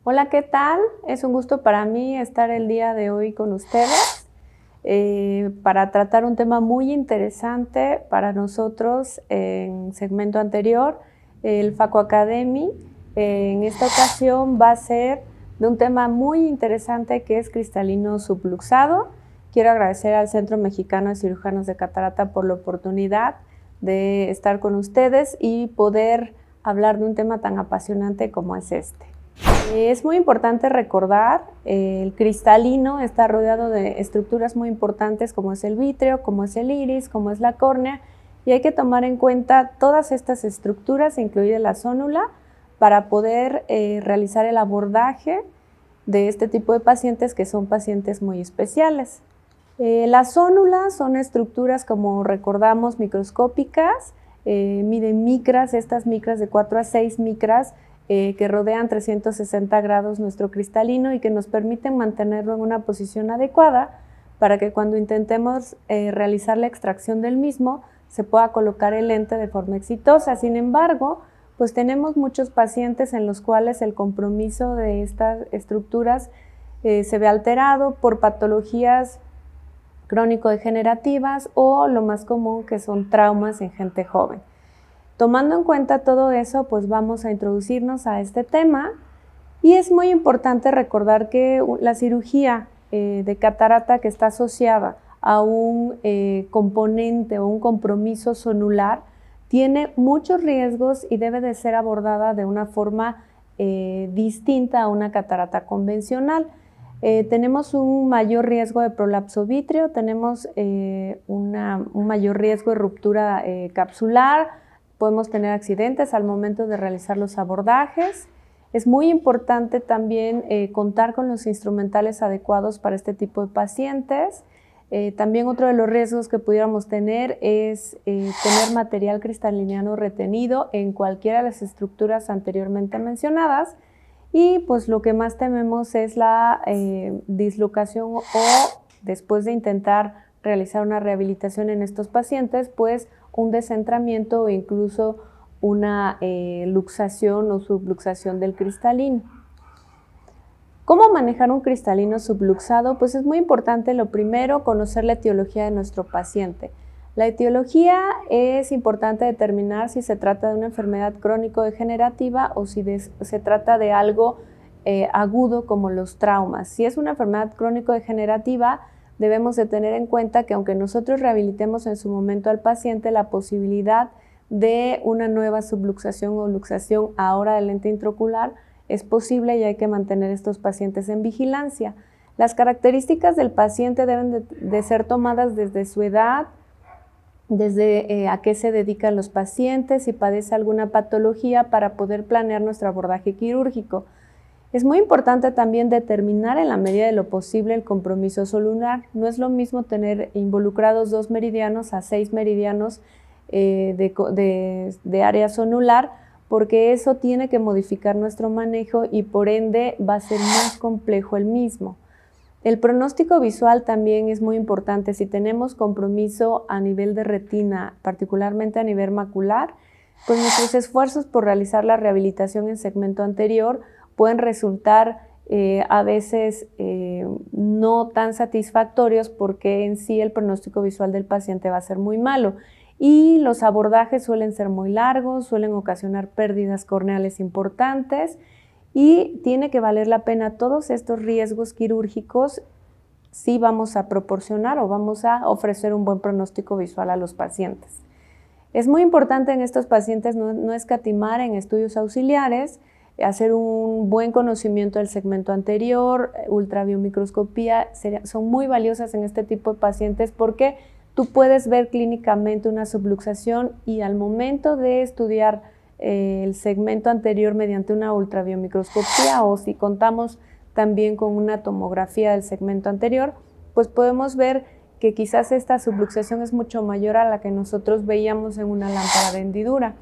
Hola, ¿qué tal? Es un gusto para mí estar el día de hoy con ustedes para tratar un tema muy interesante para nosotros en segmento anterior, el Faco Academy. En esta ocasión va a ser de un tema muy interesante que es cristalino subluxado. Quiero agradecer al Centro Mexicano de Cirujanos de Catarata por la oportunidad de estar con ustedes y poder hablar de un tema tan apasionante como es este. Es muy importante recordar, el cristalino está rodeado de estructuras muy importantes como es el vítreo, como es el iris, como es la córnea, y hay que tomar en cuenta todas estas estructuras, incluida la zónula, para poder realizar el abordaje de este tipo de pacientes que son pacientes muy especiales. Las zónulas son estructuras, como recordamos, microscópicas, miden micras, estas micras de 4 a 6 micras, que rodean 360 grados nuestro cristalino y que nos permiten mantenerlo en una posición adecuada para que cuando intentemos realizar la extracción del mismo se pueda colocar el lente de forma exitosa. Sin embargo, pues tenemos muchos pacientes en los cuales el compromiso de estas estructuras se ve alterado por patologías crónico-degenerativas o lo más común que son traumas en gente joven. Tomando en cuenta todo eso, pues vamos a introducirnos a este tema y es muy importante recordar que la cirugía de catarata que está asociada a un componente o un compromiso zonular tiene muchos riesgos y debe de ser abordada de una forma distinta a una catarata convencional. Tenemos un mayor riesgo de prolapso vítreo, tenemos un mayor riesgo de ruptura capsular. Podemos tener accidentes al momento de realizar los abordajes. Es muy importante también contar con los instrumentales adecuados para este tipo de pacientes. También otro de los riesgos que pudiéramos tener es tener material cristaliniano retenido en cualquiera de las estructuras anteriormente mencionadas. Y pues lo que más tememos es la dislocación o después de intentar realizar una rehabilitación en estos pacientes, pues un descentramiento o incluso una luxación o subluxación del cristalino. ¿Cómo manejar un cristalino subluxado? Pues es muy importante, lo primero, conocer la etiología de nuestro paciente. La etiología es importante determinar si se trata de una enfermedad crónico-degenerativa o si se trata de algo agudo como los traumas. Si es una enfermedad crónico-degenerativa, debemos de tener en cuenta que aunque nosotros rehabilitemos en su momento al paciente, la posibilidad de una nueva subluxación o luxación ahora del lente intraocular es posible y hay que mantener estos pacientes en vigilancia. Las características del paciente deben de ser tomadas desde su edad, desde a qué se dedican los pacientes, si padece alguna patología para poder planear nuestro abordaje quirúrgico. Es muy importante también determinar en la medida de lo posible el compromiso zolular. No es lo mismo tener involucrados 2 meridianos a 6 meridianos de área zonular, porque eso tiene que modificar nuestro manejo y por ende va a ser más complejo el mismo. El pronóstico visual también es muy importante. Si tenemos compromiso a nivel de retina, particularmente a nivel macular, pues nuestros esfuerzos por realizar la rehabilitación en segmento anterior pueden resultar a veces no tan satisfactorios porque en sí el pronóstico visual del paciente va a ser muy malo y los abordajes suelen ser muy largos, suelen ocasionar pérdidas corneales importantes y tiene que valer la pena todos estos riesgos quirúrgicos si vamos a proporcionar o vamos a ofrecer un buen pronóstico visual a los pacientes. Es muy importante en estos pacientes no escatimar en estudios auxiliares, hacer un buen conocimiento del segmento anterior, ultrabiomicroscopía, son muy valiosas en este tipo de pacientes porque tú puedes ver clínicamente una subluxación y al momento de estudiar el segmento anterior mediante una ultrabiomicroscopía o si contamos también con una tomografía del segmento anterior, pues podemos ver que quizás esta subluxación es mucho mayor a la que nosotros veíamos en una lámpara de hendidura.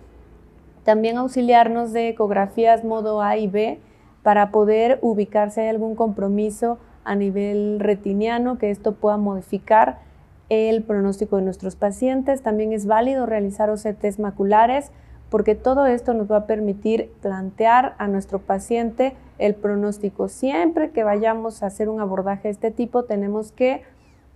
También auxiliarnos de ecografías modo A y B para poder ubicar si hay algún compromiso a nivel retiniano, que esto pueda modificar el pronóstico de nuestros pacientes. También es válido realizar OCTs maculares porque todo esto nos va a permitir plantear a nuestro paciente el pronóstico. Siempre que vayamos a hacer un abordaje de este tipo, tenemos que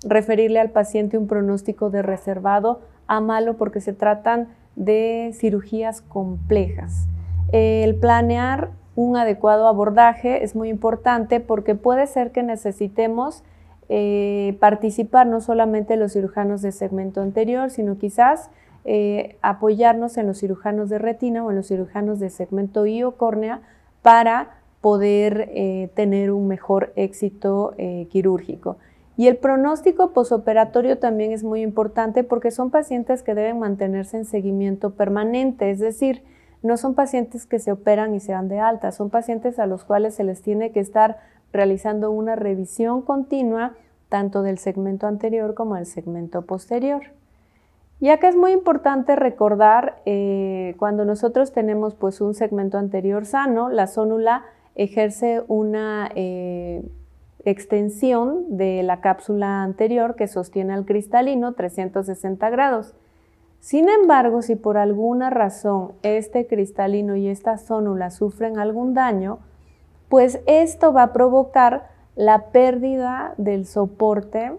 referirle al paciente un pronóstico de reservado a malo, porque se tratan de cirugías complejas. El planear un adecuado abordaje es muy importante, porque puede ser que necesitemos participar no solamente los cirujanos de segmento anterior, sino quizás apoyarnos en los cirujanos de retina o en los cirujanos de segmento iocórnea para poder tener un mejor éxito quirúrgico. Y el pronóstico posoperatorio también es muy importante, porque son pacientes que deben mantenerse en seguimiento permanente, es decir, no son pacientes que se operan y se dan de alta, son pacientes a los cuales se les tiene que estar realizando una revisión continua tanto del segmento anterior como del segmento posterior. Y acá es muy importante recordar cuando nosotros tenemos pues un segmento anterior sano, la zónula ejerce una extensión de la cápsula anterior que sostiene al cristalino 360 grados. Sin embargo, si por alguna razón este cristalino y esta zónula sufren algún daño, pues esto va a provocar la pérdida del soporte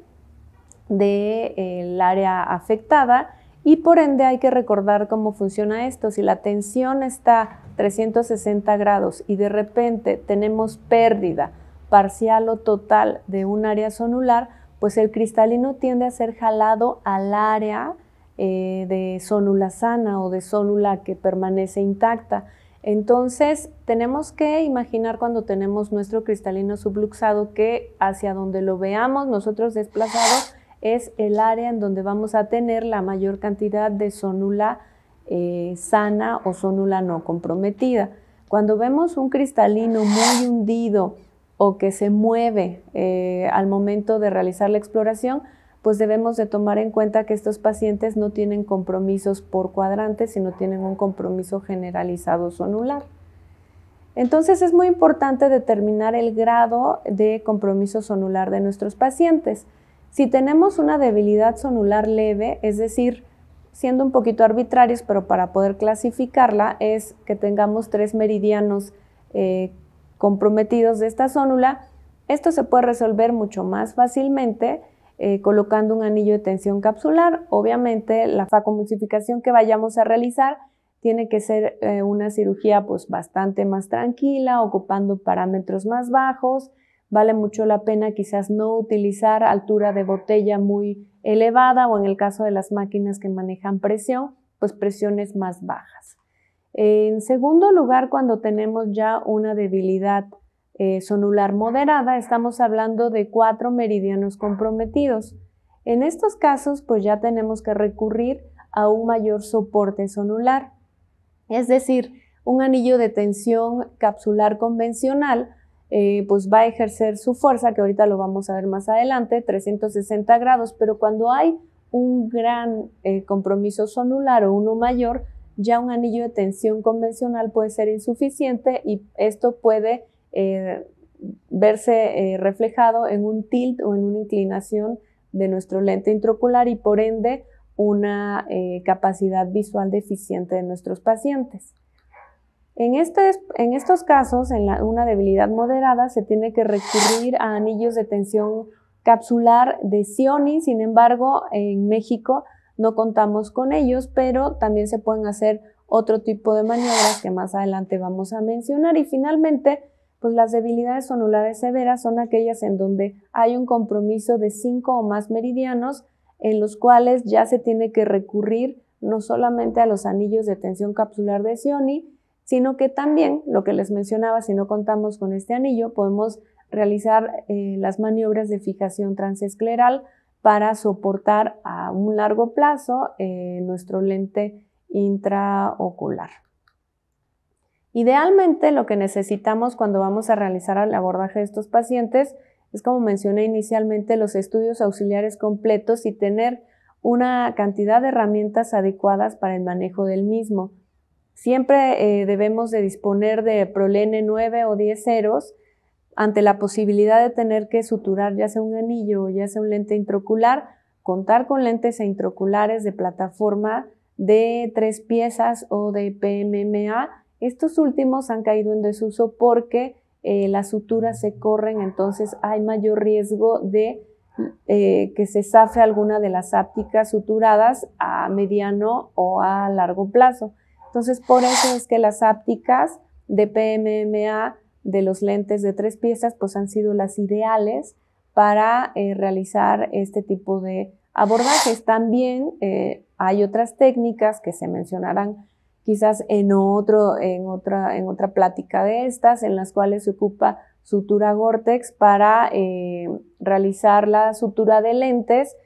del área afectada, y por ende hay que recordar cómo funciona esto. Si la tensión está 360 grados y de repente tenemos pérdida parcial o total de un área zonular, pues el cristalino tiende a ser jalado al área de zónula sana o de zónula que permanece intacta. Entonces tenemos que imaginar, cuando tenemos nuestro cristalino subluxado, que hacia donde lo veamos nosotros desplazado es el área en donde vamos a tener la mayor cantidad de zónula sana o zónula no comprometida. Cuando vemos un cristalino muy hundido o que se mueve al momento de realizar la exploración, pues debemos de tomar en cuenta que estos pacientes no tienen compromisos por cuadrantes, sino tienen un compromiso generalizado zonular. Entonces es muy importante determinar el grado de compromiso zonular de nuestros pacientes. Si tenemos una debilidad zonular leve, es decir, siendo un poquito arbitrarios, pero para poder clasificarla, es que tengamos 3 meridianos comprometidos de esta zónula. Esto se puede resolver mucho más fácilmente colocando un anillo de tensión capsular. Obviamente la facomulsificación que vayamos a realizar tiene que ser una cirugía pues bastante más tranquila, ocupando parámetros más bajos. Vale mucho la pena quizás no utilizar altura de botella muy elevada, o en el caso de las máquinas que manejan presión, pues presiones más bajas. En segundo lugar, cuando tenemos ya una debilidad zonular moderada, estamos hablando de 4 meridianos comprometidos. En estos casos, pues ya tenemos que recurrir a un mayor soporte zonular, es decir, un anillo de tensión capsular convencional pues va a ejercer su fuerza, que ahorita lo vamos a ver más adelante, 360 grados, pero cuando hay un gran compromiso zonular o uno mayor, ya un anillo de tensión convencional puede ser insuficiente, y esto puede verse reflejado en un tilt o en una inclinación de nuestro lente intraocular, y por ende una capacidad visual deficiente de nuestros pacientes. En estos casos, en una debilidad moderada, se tiene que recurrir a anillos de tensión capsular de Cioni. Sin embargo, en México no contamos con ellos, pero también se pueden hacer otro tipo de maniobras que más adelante vamos a mencionar. Y finalmente, pues las debilidades zonulares severas son aquellas en donde hay un compromiso de 5 o más meridianos, en los cuales ya se tiene que recurrir no solamente a los anillos de tensión capsular de Cioni, sino que también, lo que les mencionaba, si no contamos con este anillo, podemos realizar las maniobras de fijación transescleral para soportar a un largo plazo nuestro lente intraocular. Idealmente, lo que necesitamos cuando vamos a realizar el abordaje de estos pacientes es, como mencioné inicialmente, los estudios auxiliares completos y tener una cantidad de herramientas adecuadas para el manejo del mismo. Siempre debemos de disponer de Prolene 9 o 10 ceros ante la posibilidad de tener que suturar ya sea un anillo o ya sea un lente intraocular, contar con lentes intraoculares de plataforma de 3 piezas o de PMMA. Estos últimos han caído en desuso porque las suturas se corren, entonces hay mayor riesgo de que se zafe alguna de las ápticas suturadas a mediano o a largo plazo. Entonces, por eso es que las ápticas de PMMA de los lentes de 3 piezas pues han sido las ideales para realizar este tipo de abordajes. También hay otras técnicas que se mencionarán quizás en otra plática de estas, en las cuales se ocupa sutura Gore-Tex para realizar la sutura de lentes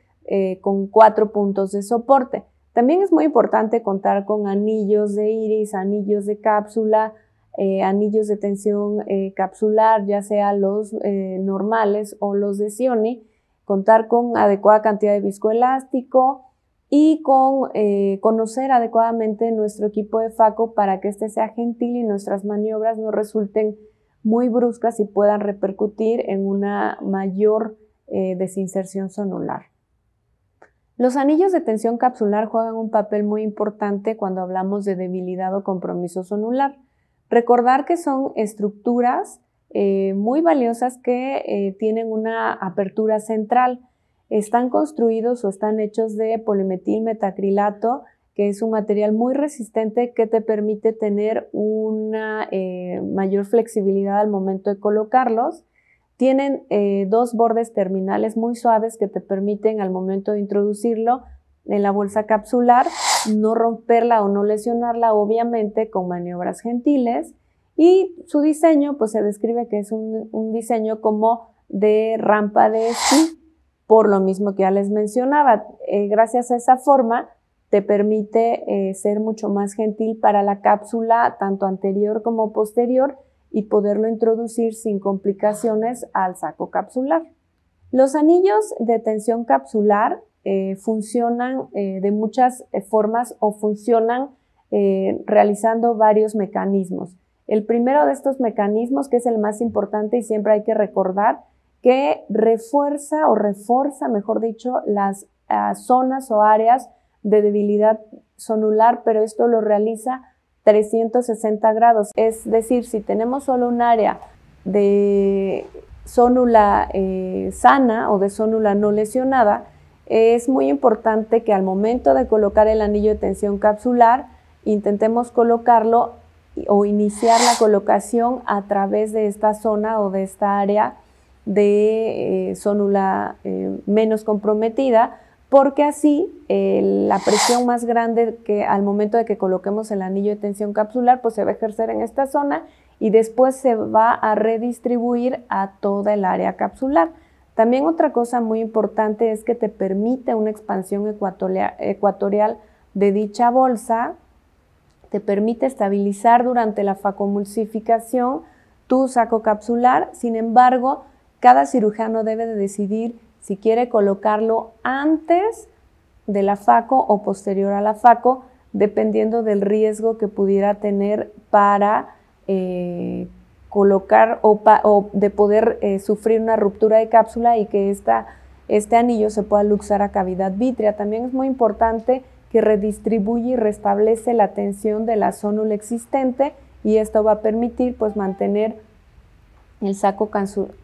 con 4 puntos de soporte. También es muy importante contar con anillos de iris, anillos de cápsula, anillos de tensión capsular, ya sea los normales o los de Scioni, contar con adecuada cantidad de viscoelástico y con conocer adecuadamente nuestro equipo de FACO para que este sea gentil y nuestras maniobras no resulten muy bruscas y puedan repercutir en una mayor desinserción sonular. Los anillos de tensión capsular juegan un papel muy importante cuando hablamos de debilidad o compromiso sonular. Recordar que son estructuras muy valiosas que tienen una apertura central. Están construidos o están hechos de polimetilmetacrilato, que es un material muy resistente que te permite tener una mayor flexibilidad al momento de colocarlos. Tienen 2 bordes terminales muy suaves que te permiten al momento de introducirlo en la bolsa capsular no romperla o no lesionarla, obviamente con maniobras gentiles. Y su diseño pues se describe que es un diseño como de rampa de esquí, por lo mismo que ya les mencionaba. Gracias a esa forma te permite ser mucho más gentil para la cápsula, tanto anterior como posterior, y poderlo introducir sin complicaciones al saco capsular. Los anillos de tensión capsular funcionan de muchas formas o funcionan realizando varios mecanismos. El primero de estos mecanismos, que es el más importante y siempre hay que recordar, que refuerza, mejor dicho, las zonas o áreas de debilidad sonular, pero esto lo realiza 360 grados. Es decir, si tenemos solo un área de zónula sana o de zónula no lesionada, es muy importante que al momento de colocar el anillo de tensión capsular intentemos colocarlo o iniciar la colocación a través de esta zona o de esta área de zónula menos comprometida, porque así la presión más grande que al momento de que coloquemos el anillo de tensión capsular pues se va a ejercer en esta zona y después se va a redistribuir a toda el área capsular. También otra cosa muy importante es que te permite una expansión ecuatorial de dicha bolsa, te permite estabilizar durante la facomulsificación tu saco capsular. Sin embargo, cada cirujano debe de decidir si quiere colocarlo antes de la faco o posterior a la faco, dependiendo del riesgo que pudiera tener para colocar o de poder sufrir una ruptura de cápsula y que este anillo se pueda luxar a cavidad vítrea. También es muy importante que redistribuye y restablece la tensión de la zónula existente y esto va a permitir pues mantener el saco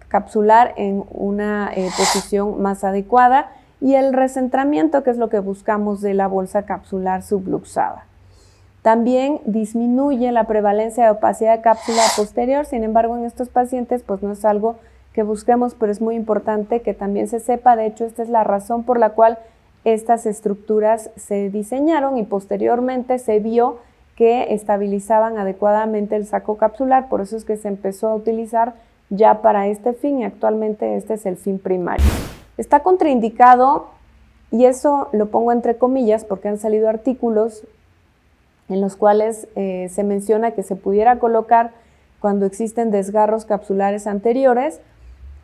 capsular en una posición más adecuada y el recentramiento, que es lo que buscamos de la bolsa capsular subluxada. También disminuye la prevalencia de opacidad de cápsula posterior. Sin embargo, en estos pacientes pues no es algo que busquemos, pero es muy importante que también se sepa. De hecho, esta es la razón por la cual estas estructuras se diseñaron y posteriormente se vio que estabilizaban adecuadamente el saco capsular. Por eso es que se empezó a utilizar ya para este fin y actualmente este es el fin primario. Está contraindicado, y eso lo pongo entre comillas porque han salido artículos en los cuales se menciona que se pudiera colocar cuando existen desgarros capsulares anteriores.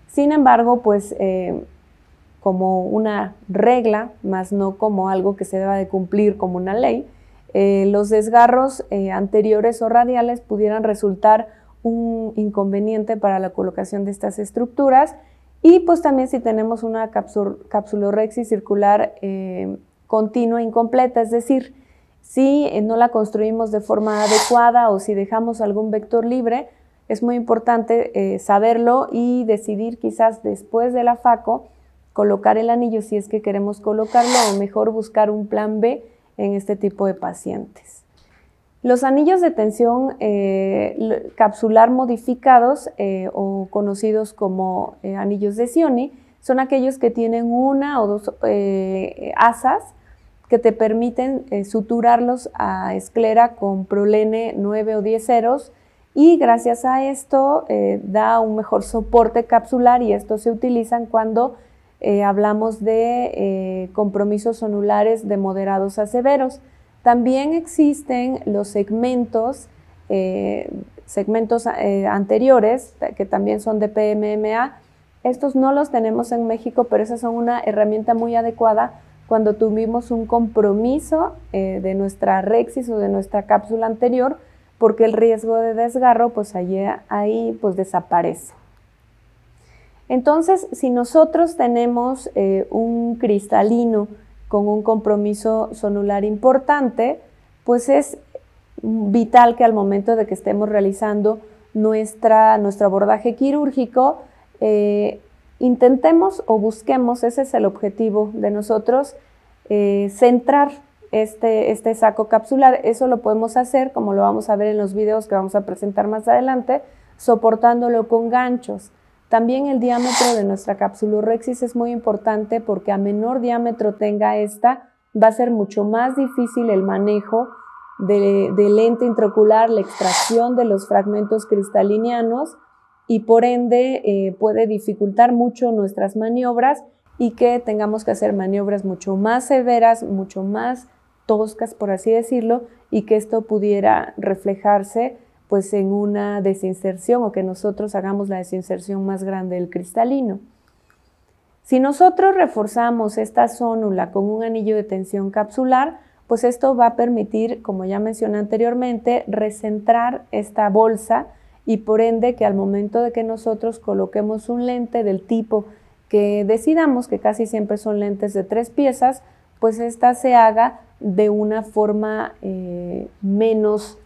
Sin embargo, pues como una regla, más no como algo que se deba de cumplir como una ley, los desgarros anteriores o radiales pudieran resultar un inconveniente para la colocación de estas estructuras. Y pues también si tenemos una capsulorhexis circular continua incompleta, es decir, Si no la construimos de forma adecuada o si dejamos algún vector libre, es muy importante saberlo y decidir quizás después de la FACO colocar el anillo si es que queremos colocarlo o mejor buscar un plan B en este tipo de pacientes. Los anillos de tensión capsular modificados o conocidos como anillos de Cioni son aquellos que tienen una o dos asas que te permiten suturarlos a esclera con prolene 9 o 10 ceros y gracias a esto da un mejor soporte capsular y estos se utilizan cuando hablamos de compromisos zonulares de moderados a severos. También existen los segmentos anteriores, que también son de PMMA. Estos no los tenemos en México, pero esas son una herramienta muy adecuada cuando tuvimos un compromiso de nuestra rexis o de nuestra cápsula anterior, porque el riesgo de desgarro pues ahí pues desaparece. Entonces, si nosotros tenemos un cristalino con un compromiso zonular importante, pues es vital que al momento de que estemos realizando nuestro abordaje quirúrgico, intentemos o busquemos, ese es el objetivo de nosotros, centrar este saco capsular. Eso lo podemos hacer, como lo vamos a ver en los videos que vamos a presentar más adelante, soportándolo con ganchos. También el diámetro de nuestra capsulorhexis es muy importante porque a menor diámetro tenga esta, va a ser mucho más difícil el manejo del lente intraocular, la extracción de los fragmentos cristalinianos y por ende puede dificultar mucho nuestras maniobras y que tengamos que hacer maniobras mucho más severas, mucho más toscas, por así decirlo, y que esto pudiera reflejarse pues en una desinserción o que nosotros hagamos la desinserción más grande del cristalino. Si nosotros reforzamos esta zónula con un anillo de tensión capsular, pues esto va a permitir, como ya mencioné anteriormente, recentrar esta bolsa y por ende que al momento de que nosotros coloquemos un lente del tipo que decidamos, que casi siempre son lentes de 3 piezas, pues esta se haga de una forma menos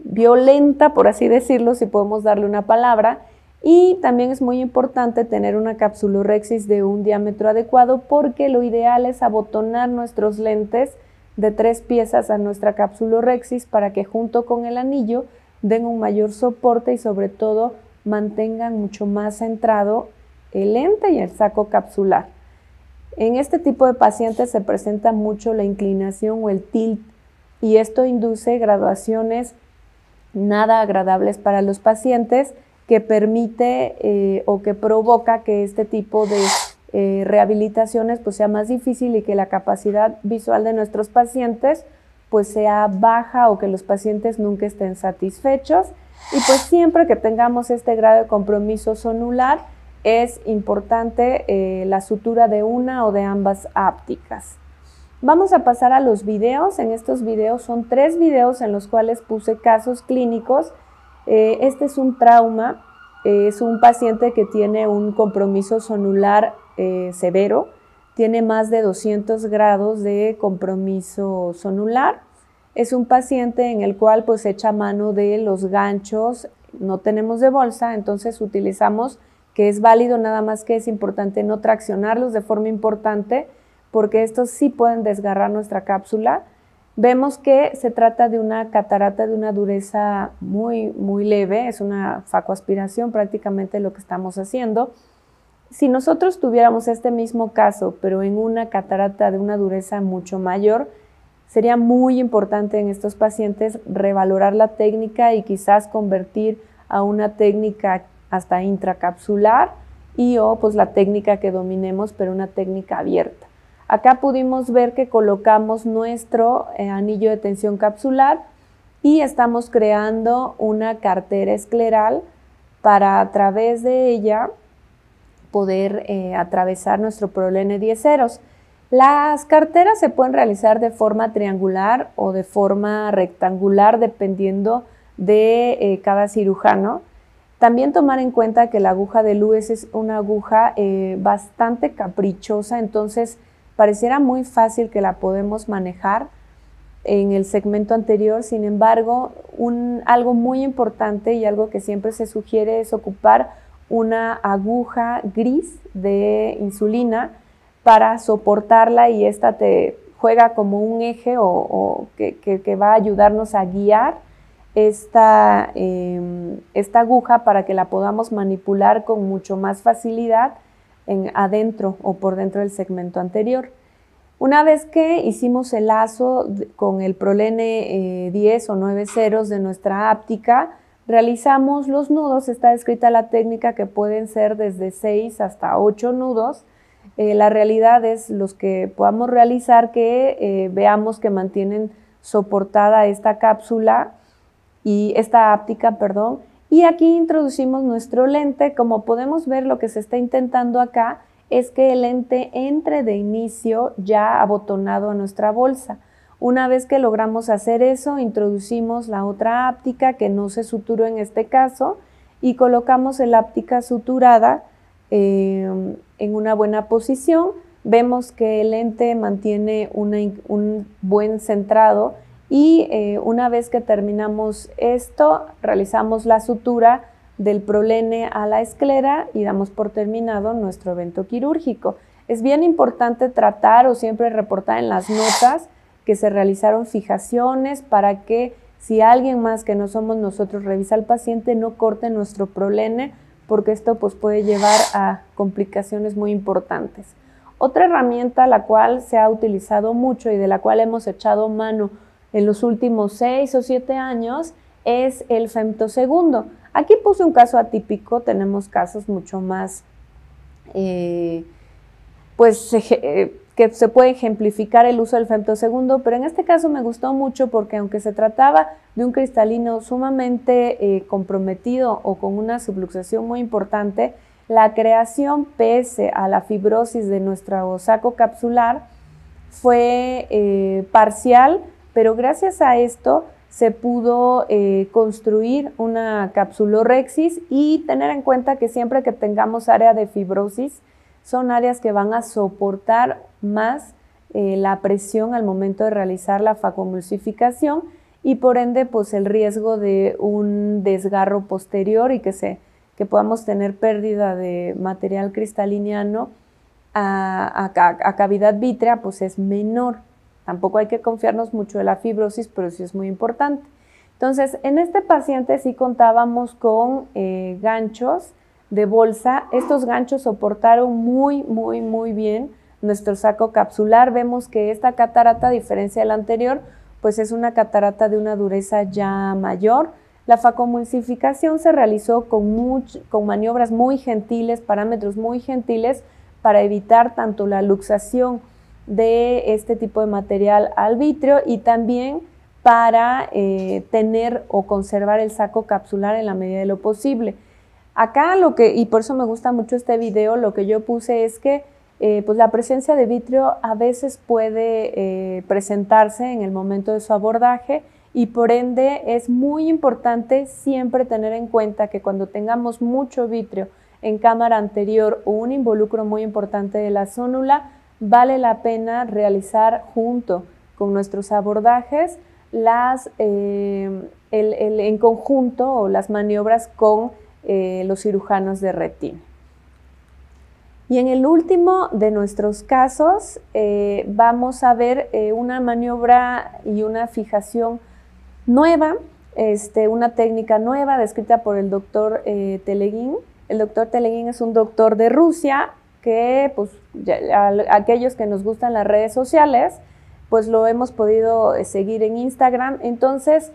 violenta, por así decirlo, si podemos darle una palabra, y también es muy importante tener una capsulorhexis de un diámetro adecuado porque lo ideal es abotonar nuestros lentes de 3 piezas a nuestra capsulorhexis para que junto con el anillo den un mayor soporte y sobre todo mantengan mucho más centrado el lente y el saco capsular. En este tipo de pacientes se presenta mucho la inclinación o el tilt y esto induce graduaciones nada agradables para los pacientes que permite o que provoca que este tipo de rehabilitaciones pues sea más difícil y que la capacidad visual de nuestros pacientes pues sea baja o que los pacientes nunca estén satisfechos y pues siempre que tengamos este grado de compromiso zonular es importante la sutura de una o de ambas ápticas. Vamos a pasar a los videos. En estos videos son 3 videos en los cuales puse casos clínicos. Este es un trauma, es un paciente que tiene un compromiso zonular severo, tiene más de 200 grados de compromiso zonular. Es un paciente en el cual pues echa mano de los ganchos, no tenemos de bolsa, entonces utilizamos, que es válido, nada más que es importante no traccionarlos de forma importante, porque estos sí pueden desgarrar nuestra cápsula. Vemos que se trata de una catarata de una dureza muy leve, es una facoaspiración prácticamente lo que estamos haciendo. Si nosotros tuviéramos este mismo caso, pero en una catarata de una dureza mucho mayor, sería muy importante en estos pacientes revalorar la técnica y quizás convertir a una técnica hasta intracapsular y o pues la técnica que dominemos, pero una técnica abierta. Acá pudimos ver que colocamos nuestro anillo de tensión capsular y estamos creando una cartera escleral para a través de ella poder atravesar nuestro prolene 10 ceros. Las carteras se pueden realizar de forma triangular o de forma rectangular dependiendo de cada cirujano. También tomar en cuenta que la aguja de Lewis es una aguja bastante caprichosa, entonces pareciera muy fácil que la podemos manejar en el segmento anterior. Sin embargo, algo muy importante y algo que siempre se sugiere es ocupar una aguja gris de insulina para soportarla, y esta te juega como un eje que va a ayudarnos a guiar esta aguja para que la podamos manipular con mucho más facilidad adentro o por dentro del segmento anterior. Una vez que hicimos el lazo con el Prolene 10 o 9 ceros de nuestra áptica, realizamos los nudos. Está descrita la técnica que pueden ser desde 6 hasta 8 nudos. La realidad es los que podamos realizar que veamos que mantienen soportada esta cápsula y esta áptica, perdón. Y aquí introducimos nuestro lente. Como podemos ver, lo que se está intentando acá es que el lente entre de inicio ya abotonado a nuestra bolsa. Una vez que logramos hacer eso, introducimos la otra áptica que no se suturó en este caso y colocamos el áptica suturada en una buena posición. Vemos que el lente mantiene un buen centrado y una vez que terminamos esto, realizamos la sutura del Prolene a la esclera y damos por terminado nuestro evento quirúrgico. Es bien importante tratar o siempre reportar en las notas que se realizaron fijaciones para que si alguien más que no somos nosotros revisa al paciente, no corte nuestro Prolene, porque esto pues, puede llevar a complicaciones muy importantes. Otra herramienta la cual se ha utilizado mucho y de la cual hemos echado mano en los últimos 6 o 7 años es el femtosegundo. Aquí puse un caso atípico, tenemos casos mucho más que se puede ejemplificar el uso del femtosegundo, pero en este caso me gustó mucho porque aunque se trataba de un cristalino sumamente comprometido o con una subluxación muy importante, la creación pese a la fibrosis de nuestro saco capsular fue parcial, pero gracias a esto se pudo construir una capsulorhexis y tener en cuenta que siempre que tengamos área de fibrosis, son áreas que van a soportar más la presión al momento de realizar la facomulsificación y por ende pues el riesgo de un desgarro posterior y que podamos tener pérdida de material cristaliniano a cavidad vítrea pues es menor. Tampoco hay que confiarnos mucho de la fibrosis, pero sí es muy importante. Entonces, en este paciente sí contábamos con ganchos de bolsa. Estos ganchos soportaron muy bien nuestro saco capsular. Vemos que esta catarata, a diferencia de la anterior, pues es una catarata de una dureza ya mayor. La facomulsificación se realizó con maniobras muy gentiles, parámetros muy gentiles, para evitar tanto la luxación de este tipo de material al vítreo y también para tener o conservar el saco capsular en la medida de lo posible. Acá y por eso me gusta mucho este video, lo que yo puse es que pues la presencia de vítreo a veces puede presentarse en el momento de su abordaje y por ende es muy importante siempre tener en cuenta que cuando tengamos mucho vítreo en cámara anterior o un involucro muy importante de la zónula, vale la pena realizar junto con nuestros abordajes en conjunto o las maniobras con los cirujanos de retina. Y en el último de nuestros casos vamos a ver una maniobra y una fijación nueva, una técnica nueva descrita por el doctor Teleguin. El doctor Teleguin es un doctor de Rusia que pues, aquellos que nos gustan las redes sociales, pues lo hemos podido seguir en Instagram. Entonces,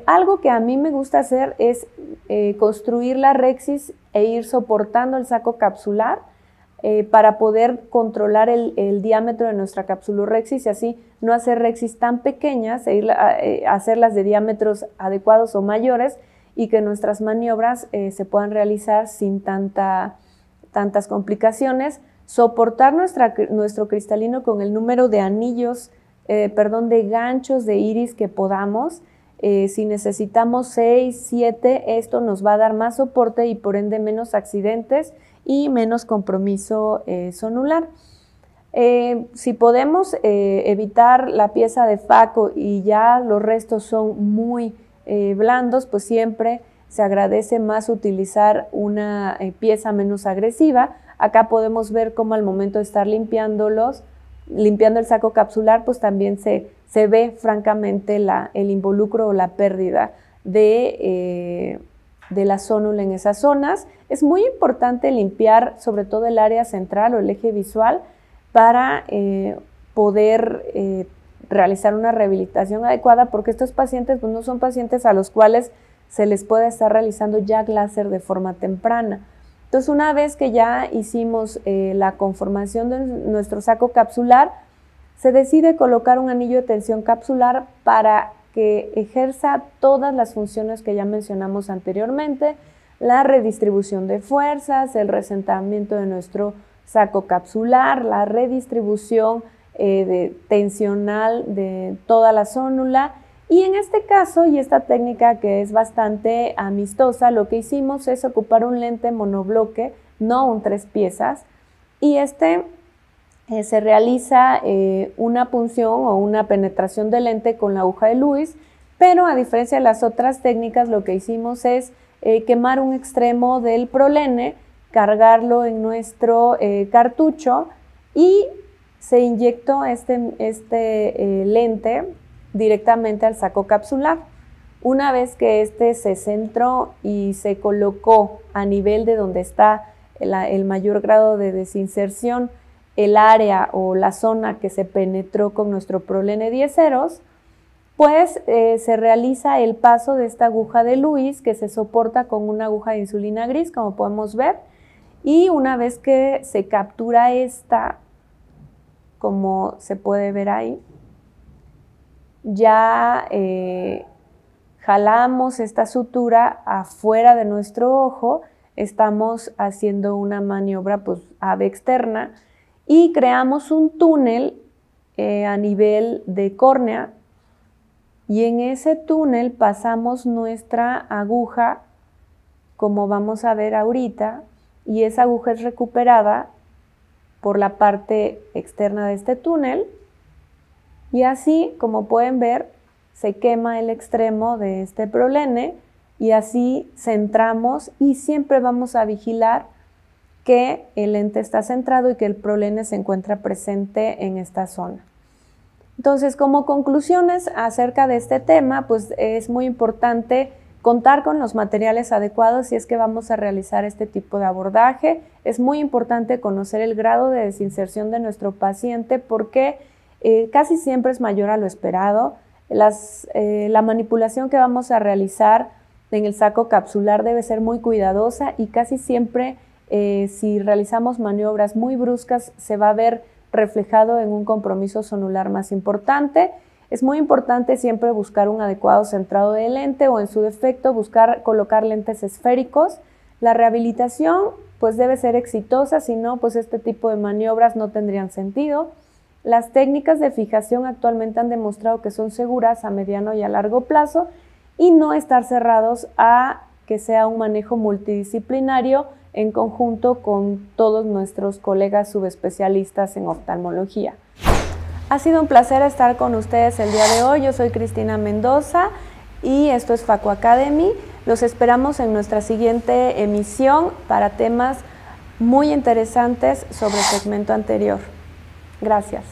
algo que a mí me gusta hacer es construir la rexis e ir soportando el saco capsular para poder controlar el diámetro de nuestra capsulorhexis y así no hacer rexis tan pequeñas hacerlas de diámetros adecuados o mayores y que nuestras maniobras se puedan realizar sin tantas complicaciones, soportar nuestro cristalino con el número de anillos, de ganchos de iris que podamos. Si necesitamos 6, 7, esto nos va a dar más soporte y por ende menos accidentes y menos compromiso zonular. Si podemos evitar la pieza de faco y ya los restos son muy blandos, pues siempre se agradece más utilizar una pieza menos agresiva. Acá podemos ver cómo al momento de estar limpiando el saco capsular, pues también se ve francamente el involucro o la pérdida de la zónula en esas zonas. Es muy importante limpiar sobre todo el área central o el eje visual para poder realizar una rehabilitación adecuada, porque estos pacientes pues, no son pacientes a los cuales se les puede estar realizando jack láser de forma temprana. Entonces, una vez que ya hicimos la conformación de nuestro saco capsular, se decide colocar un anillo de tensión capsular para que ejerza todas las funciones que ya mencionamos anteriormente, la redistribución de fuerzas, el resentamiento de nuestro saco capsular, la redistribución tensional de toda la zónula. Y en este caso, y esta técnica que es bastante amistosa, lo que hicimos es ocupar un lente monobloque, no un 3 piezas, y se realiza una punción o una penetración de lente con la aguja de Lewis, pero a diferencia de las otras técnicas, lo que hicimos es quemar un extremo del prolene, cargarlo en nuestro cartucho y se inyectó este lente directamente al saco capsular. Una vez que se centró y se colocó a nivel de donde está el mayor grado de desinserción, el área o la zona que se penetró con nuestro prolene 10 ceros, pues se realiza el paso de esta aguja de Lewis que se soporta con una aguja de insulina gris, como podemos ver, y una vez que se captura esta, como se puede ver ahí, ya jalamos esta sutura afuera de nuestro ojo, estamos haciendo una maniobra pues ave externa y creamos un túnel a nivel de córnea y en ese túnel pasamos nuestra aguja, como vamos a ver ahorita, y esa aguja es recuperada por la parte externa de este túnel. Y así, como pueden ver, se quema el extremo de este prolene y así centramos y siempre vamos a vigilar que el lente está centrado y que el prolene se encuentra presente en esta zona. Entonces, como conclusiones acerca de este tema, pues es muy importante contar con los materiales adecuados si es que vamos a realizar este tipo de abordaje. Es muy importante conocer el grado de desinserción de nuestro paciente porque casi siempre es mayor a lo esperado. La manipulación que vamos a realizar en el saco capsular debe ser muy cuidadosa y casi siempre si realizamos maniobras muy bruscas se va a ver reflejado en un compromiso zonular más importante. Es muy importante siempre buscar un adecuado centrado de lente o en su defecto colocar lentes esféricos. La rehabilitación pues debe ser exitosa, si no pues este tipo de maniobras no tendrían sentido. Las técnicas de fijación actualmente han demostrado que son seguras a mediano y a largo plazo y no estar cerrados a que sea un manejo multidisciplinario en conjunto con todos nuestros colegas subespecialistas en oftalmología. Ha sido un placer estar con ustedes el día de hoy. Yo soy Cristina Mendoza y esto es Faco Academy. Los esperamos en nuestra siguiente emisión para temas muy interesantes sobre el segmento anterior. Gracias.